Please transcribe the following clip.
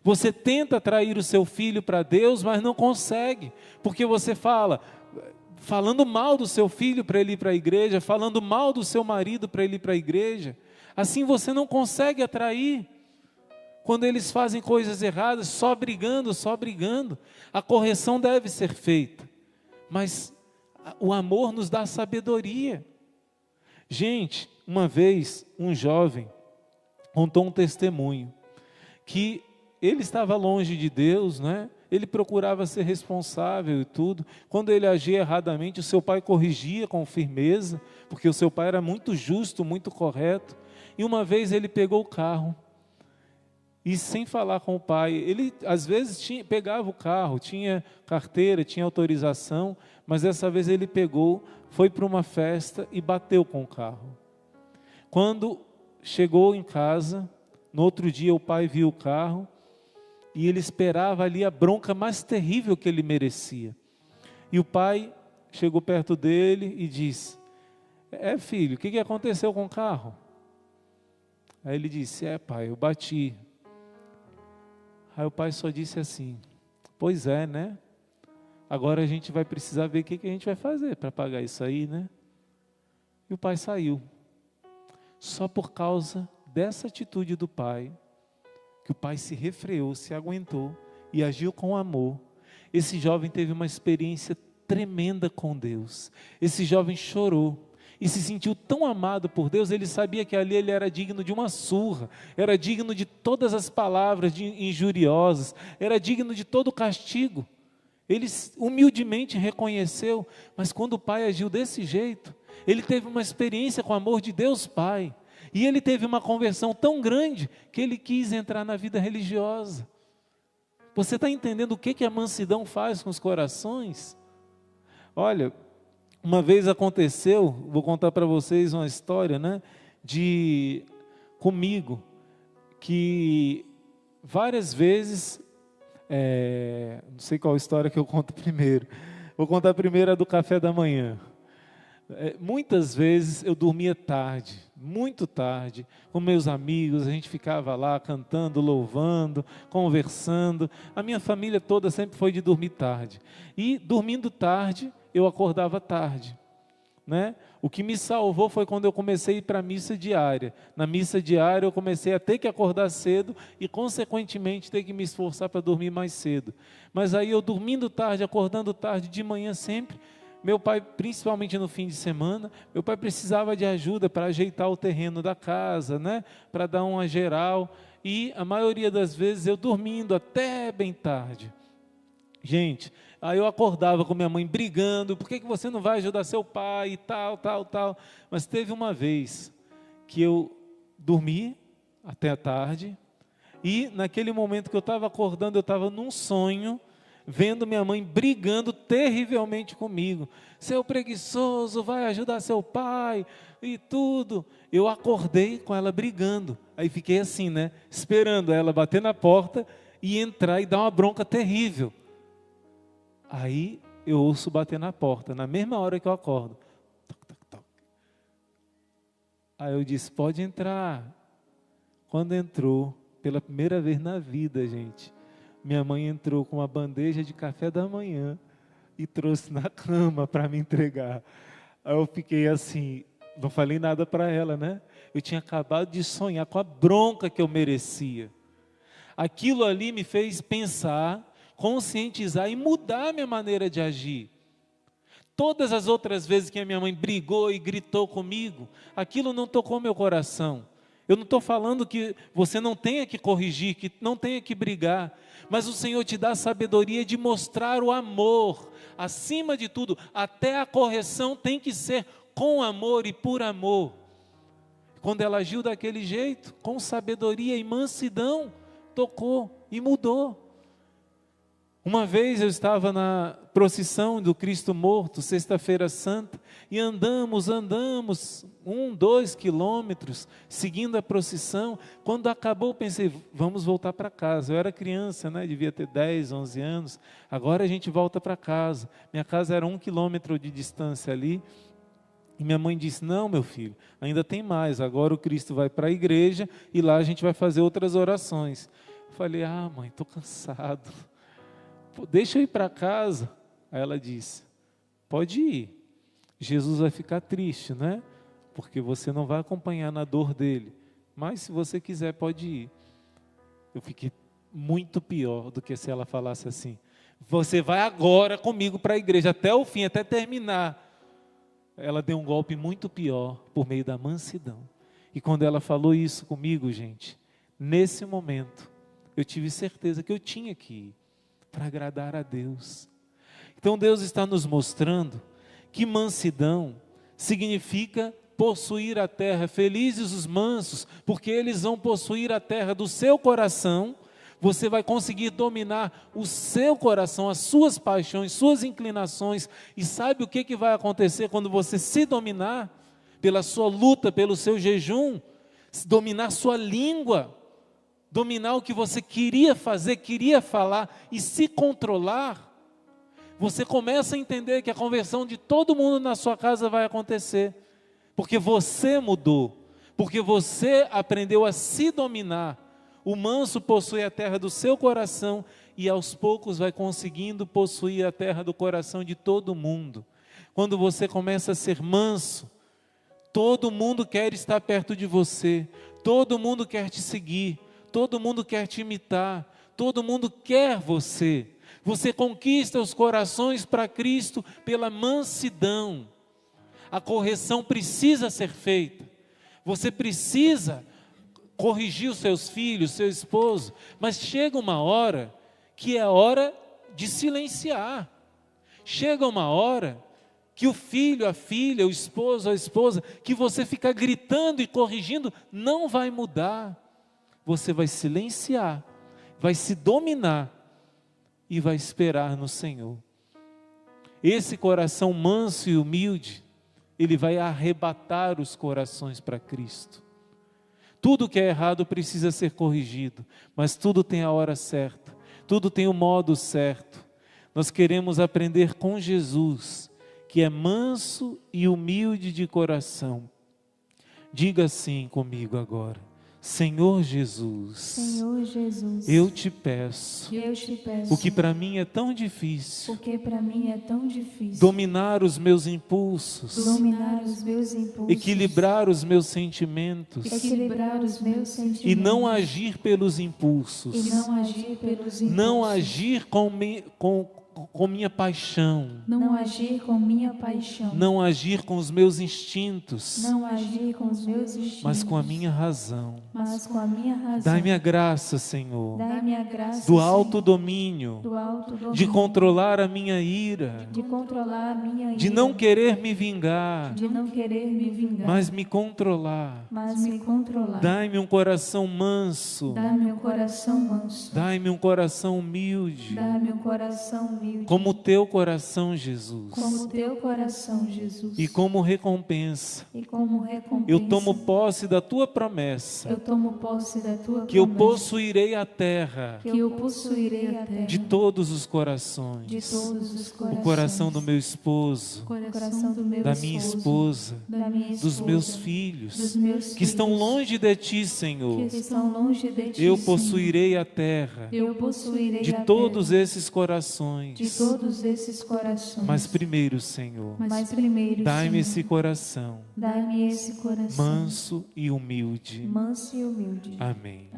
Você tenta atrair o seu filho para Deus, mas não consegue, porque você falando mal do seu filho para ele ir para a igreja, falando mal do seu marido para ele ir para a igreja. Assim você não consegue atrair. Quando eles fazem coisas erradas, só brigando. A correção deve ser feita, mas o amor nos dá sabedoria. Gente, uma vez um jovem contou um testemunho, que ele estava longe de Deus, né? Ele procurava ser responsável e tudo. Quando ele agia erradamente, o seu pai corrigia com firmeza, porque o seu pai era muito justo, muito correto. E uma vez ele pegou o carro, e sem falar com o pai, ele às vezes pegava o carro, tinha carteira, tinha autorização, mas dessa vez ele pegou, foi para uma festa e bateu com o carro. Quando chegou em casa, no outro dia o pai viu o carro, e ele esperava ali a bronca mais terrível que ele merecia. E o pai chegou perto dele e disse: filho, o que aconteceu com o carro? Aí ele disse: pai, eu bati. Aí o pai só disse assim: pois é, né? Agora a gente vai precisar ver o que a gente vai fazer para pagar isso aí, né? E o pai saiu. Só por causa dessa atitude do pai, que o pai se refreou, se aguentou e agiu com amor. Esse jovem teve uma experiência tremenda com Deus. Esse jovem chorou e se sentiu tão amado por Deus. Ele sabia que ali ele era digno de uma surra, era digno de todas as palavras injuriosas, era digno de todo o castigo. Ele humildemente reconheceu, mas quando o pai agiu desse jeito, ele teve uma experiência com o amor de Deus Pai. E ele teve uma conversão tão grande que ele quis entrar na vida religiosa. Você está entendendo o que a mansidão faz com os corações? Olha, uma vez aconteceu, vou contar para vocês uma história, né, comigo, que várias vezes, não sei qual história que eu conto primeiro. Vou contar primeiro a do café da manhã. Muitas vezes eu dormia tarde, muito tarde, com meus amigos, a gente ficava lá cantando, louvando, conversando. A minha família toda sempre foi de dormir tarde. E dormindo tarde, eu acordava tarde, né? O que me salvou foi quando eu comecei a ir para a missa diária. Na missa diária eu comecei a ter que acordar cedo e consequentemente ter que me esforçar para dormir mais cedo. Mas aí eu dormindo tarde, acordando tarde, de manhã sempre, meu pai, principalmente no fim de semana, meu pai precisava de ajuda para ajeitar o terreno da casa, né? Para dar uma geral, e a maioria das vezes eu dormindo até bem tarde. Gente, aí eu acordava com minha mãe brigando: por que você não vai ajudar seu pai e tal. Mas teve uma vez que eu dormi até a tarde, e naquele momento que eu estava acordando, eu estava num sonho, vendo minha mãe brigando terrivelmente comigo: seu preguiçoso, vai ajudar seu pai e tudo. Eu acordei com ela brigando, aí fiquei assim, né, esperando ela bater na porta e entrar e dar uma bronca terrível. Aí eu ouço bater na porta, na mesma hora que eu acordo. Toc, toc, toc. Aí eu disse: pode entrar. Quando entrou, pela primeira vez na vida, gente, minha mãe entrou com uma bandeja de café da manhã e trouxe na cama para me entregar. Aí eu fiquei assim, não falei nada para ela, né? Eu tinha acabado de sonhar com a bronca que eu merecia. Aquilo ali me fez pensar, conscientizar e mudar a minha maneira de agir. Todas as outras vezes que a minha mãe brigou e gritou comigo, aquilo não tocou meu coração. Eu não estou falando que você não tenha que corrigir, que não tenha que brigar, mas o Senhor te dá a sabedoria de mostrar o amor. Acima de tudo, até a correção tem que ser com amor e por amor. Quando ela agiu daquele jeito, com sabedoria e mansidão, tocou e mudou. Uma vez eu estava na procissão do Cristo morto, sexta-feira santa, e andamos 2 quilômetros, seguindo a procissão. Quando acabou, pensei: vamos voltar para casa. Eu era criança, né? Devia ter 10, 11 anos. Agora a gente volta para casa. Minha casa era 1 quilômetro de distância ali. E minha mãe disse: não, meu filho, ainda tem mais. Agora o Cristo vai para a igreja e lá a gente vai fazer outras orações. Falei, mãe, estou cansado. Pô, deixa eu ir para casa. Aí ela disse, pode ir. Jesus vai ficar triste, né? Porque você não vai acompanhar na dor dele. Mas se você quiser, pode ir. Eu fiquei muito pior do que se ela falasse assim, você vai agora comigo para a igreja, até o fim, até terminar. Ela deu um golpe muito pior, por meio da mansidão. E quando ela falou isso comigo, gente, nesse momento, eu tive certeza que eu tinha que ir, para agradar a Deus. Então Deus está nos mostrando que mansidão significa possuir a terra. Felizes os mansos, porque eles vão possuir a terra do seu coração. Você vai conseguir dominar o seu coração, as suas paixões, suas inclinações. E sabe o que vai acontecer quando você se dominar? Pela sua luta, pelo seu jejum, dominar sua língua, dominar o que você queria fazer, queria falar e se controlar. Você começa a entender que a conversão de todo mundo na sua casa vai acontecer. Porque você mudou, porque você aprendeu a se dominar. O manso possui a terra do seu coração e aos poucos vai conseguindo possuir a terra do coração de todo mundo. Quando você começa a ser manso, todo mundo quer estar perto de você, todo mundo quer te seguir, todo mundo quer te imitar, todo mundo quer você. Você conquista os corações para Cristo pela mansidão. A correção precisa ser feita. Você precisa corrigir os seus filhos, seu esposo, mas chega uma hora que é hora de silenciar. Chega uma hora que o filho, a filha, o esposo, a esposa, que você fica gritando e corrigindo, não vai mudar. Você vai silenciar, vai se dominar e vai esperar no Senhor. Esse coração manso e humilde, ele vai arrebatar os corações para Cristo. Tudo que é errado precisa ser corrigido, mas tudo tem a hora certa, tudo tem o modo certo. Nós queremos aprender com Jesus, que é manso e humilde de coração. Diga assim comigo agora: Senhor Jesus, Senhor Jesus, eu te peço, o que para mim é tão difícil, dominar os meus impulsos, equilibrar os meus sentimentos, e não agir pelos impulsos, não agir com minha paixão, não agir com os meus instintos, mas com a minha razão. Dai-me a graça, Senhor, do alto domínio, de controlar a minha ira, de não querer me vingar, mas me controlar. Dai-me um coração manso, dai-me um coração humilde, como o teu coração, Jesus. E como recompensa, eu tomo posse da tua promessa, que eu possuirei a terra de todos os corações, o coração do meu esposo, da minha esposa, dos meus filhos, que estão longe de ti, Senhor. Eu possuirei a terra de todos esses corações. Mas primeiro, Senhor, dai-me esse coração manso e humilde. Amém.